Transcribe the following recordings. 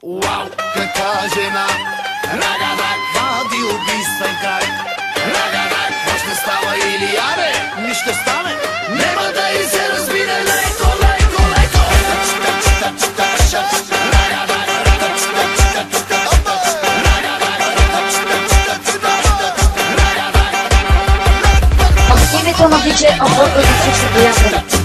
Уау, каква жена! Рагадак, вади убийствен край. Рагадак, какво ще става или аре? Ни ще стане. Нема да и се разбира леко, леко, леко. От името на DJ Апорто за всички приятели.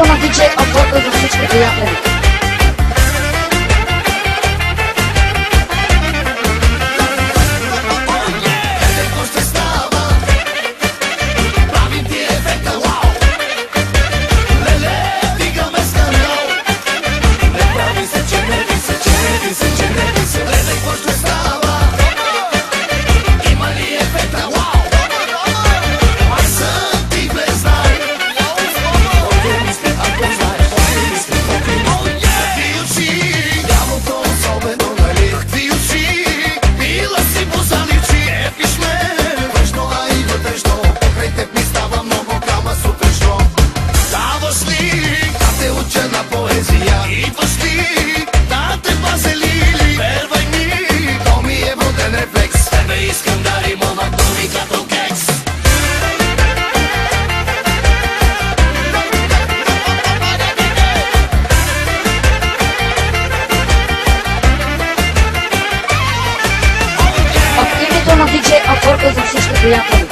На DJ Апорто за всички приятели. На DJ Апорто за всички приятели.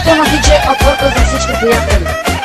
На DJ Апорто за всички приятели.